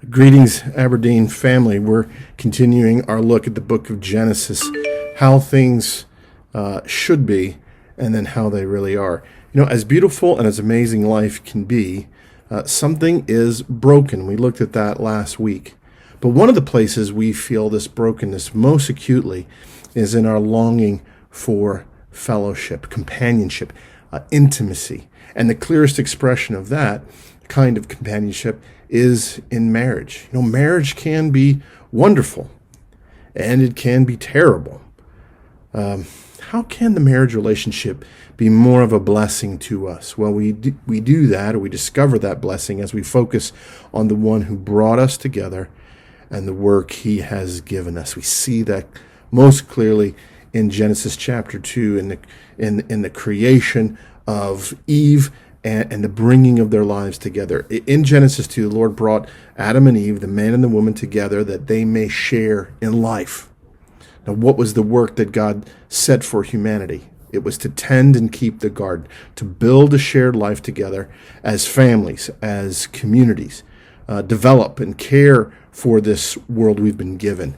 Greetings, Aberdeen family. We're continuing our look at the book of Genesis, how things should be, and then how they really are. You know, as beautiful and as amazing life can be, something is broken. We looked at that last week. But one of the places we feel this brokenness most acutely is in our longing for fellowship, companionship, intimacy. And the clearest expression of that kind of companionship is in marriage. You know, marriage can be wonderful and it can be terrible. How can the marriage relationship be more of a blessing to us? Well, we do that, or we discover that blessing as we focus on the one who brought us together and the work he has given us. We see that most clearly in Genesis chapter 2 in the creation of Eve and the bringing of their lives together. In Genesis 2, the Lord brought Adam and Eve, the man and the woman, together that they may share in life. Now, what was the work that God set for humanity? It was to tend and keep the garden, to build a shared life together as families, as communities, develop and care for this world we've been given.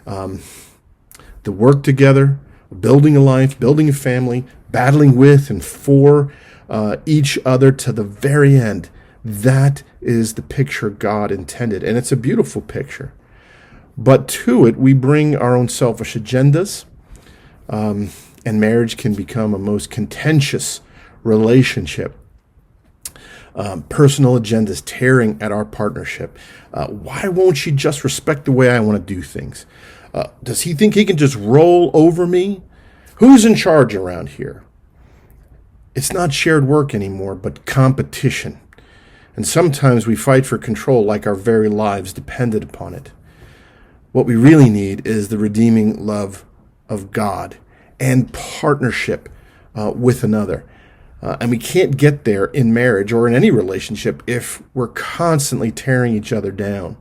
The work together, building a life, building a family, battling with and for each other to the very end. That is the picture God intended, and it's a beautiful picture. But to it, we bring our own selfish agendas, and marriage can become a most contentious relationship. Personal agendas tearing at our partnership. Why won't she just respect the way I want to do things? Does he think he can just roll over me? Who's in charge around here? It's not shared work anymore, but competition. And sometimes we fight for control like our very lives depended upon it. What we really need is the redeeming love of God and partnership with another. And we can't get there in marriage or in any relationship if we're constantly tearing each other down.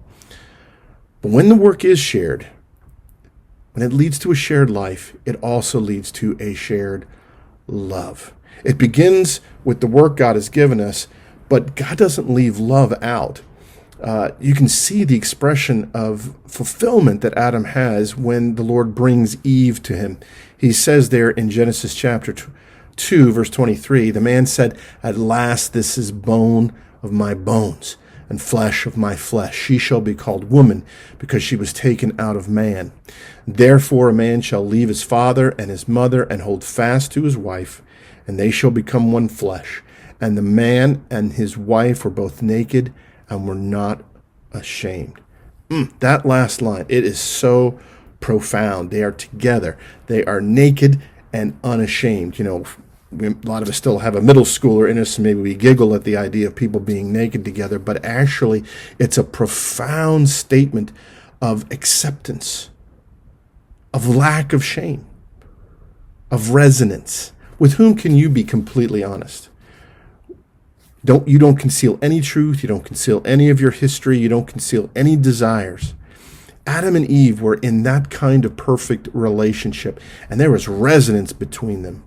But when the work is shared, when it leads to a shared life, it also leads to a shared love. It begins with the work God has given us, but God doesn't leave love out. You can see the expression of fulfillment that Adam has when the Lord brings Eve to him. He says there in Genesis chapter 2, verse 23, the man said, "At last this is bone of my bones and flesh of my flesh. She shall be called woman because she was taken out of man. Therefore a man shall leave his father and his mother and hold fast to his wife, and they shall become one flesh. And the man and his wife were both naked and were not ashamed." That last line, it is so profound. They are together. They are naked and unashamed. You know, a lot of us still have a middle schooler in us, and maybe we giggle at the idea of people being naked together, but actually it's a profound statement of acceptance, of lack of shame, of resonance. With whom can you be completely honest? You don't conceal any truth. You don't conceal any of your history. You don't conceal any desires. Adam and Eve were in that kind of perfect relationship, and there was resonance between them.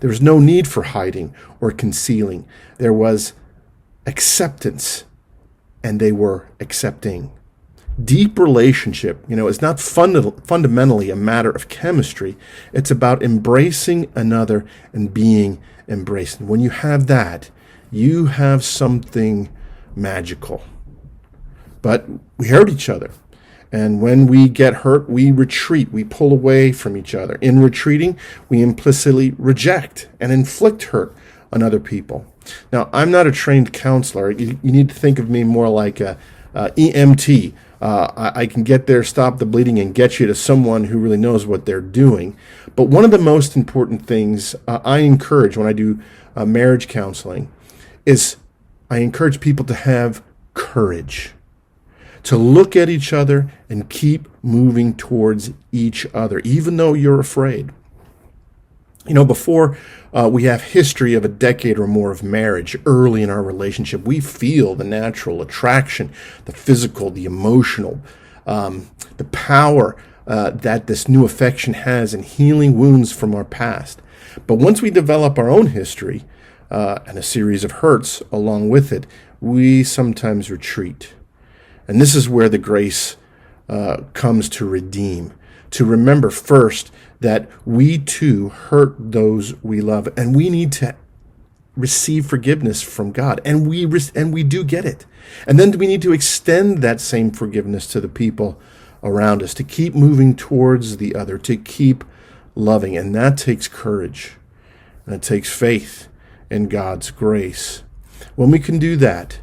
There was no need for hiding or concealing. There was acceptance, and they were accepting. Deep relationship, is not fundamentally a matter of chemistry. It's about embracing another and being embraced. And when you have that, you have something magical. But we hurt each other. And when we get hurt, we retreat. We pull away from each other. In retreating, we implicitly reject and inflict hurt on other people. Now, I'm not a trained counselor. You need to think of me more like a EMT. I can get there, stop the bleeding, and get you to someone who really knows what they're doing. But one of the most important things I encourage when I do marriage counseling is I encourage people to have courage, to look at each other and keep moving towards each other, even though you're afraid. Before we have history of a decade or more of marriage early in our relationship, we feel the natural attraction, the physical, the emotional, the power that this new affection has in healing wounds from our past. But once we develop our own history and a series of hurts along with it, we sometimes retreat. And this is where the grace comes to redeem, to remember first that we too hurt those we love, and we need to receive forgiveness from God, and we do get it. And then we need to extend that same forgiveness to the people around us, to keep moving towards the other, to keep loving. And that takes courage, and it takes faith in God's grace. When we can do that,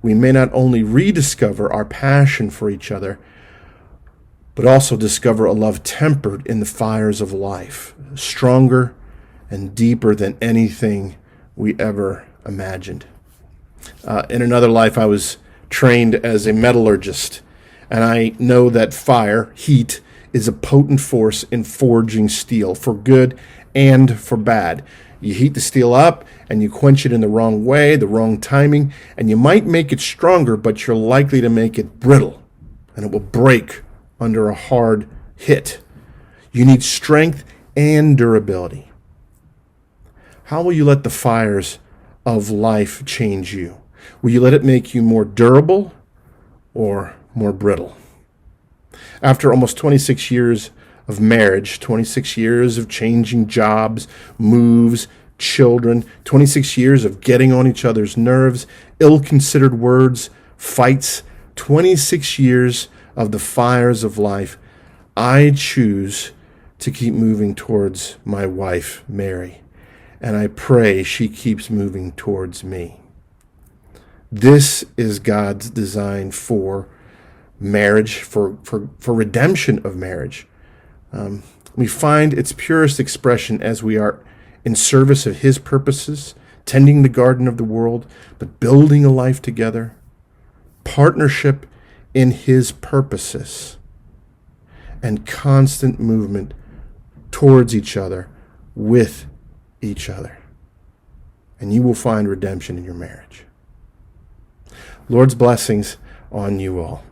we may not only rediscover our passion for each other, but also discover a love tempered in the fires of life, stronger and deeper than anything we ever imagined. In another life, I was trained as a metallurgist, and I know that fire, heat, is a potent force in forging steel, for good and for bad. You heat the steel up, and you quench it in the wrong way, the wrong timing, and you might make it stronger, but you're likely to make it brittle, and it will break under a hard hit. You need strength and durability. How will you let the fires of life change you? Will you let it make you more durable or more brittle? After almost 26 years of marriage, 26 years of changing jobs, moves, children, 26 years of getting on each other's nerves, ill-considered words, fights, 26 years of the fires of life, I choose to keep moving towards my wife, Mary. And I pray she keeps moving towards me. This is God's design for marriage, for redemption of marriage. We find its purest expression as we are in service of His purposes, tending the garden of the world, but building a life together, partnership in His purposes, and constant movement towards each other, with each other. And you will find redemption in your marriage. Lord's blessings on you all.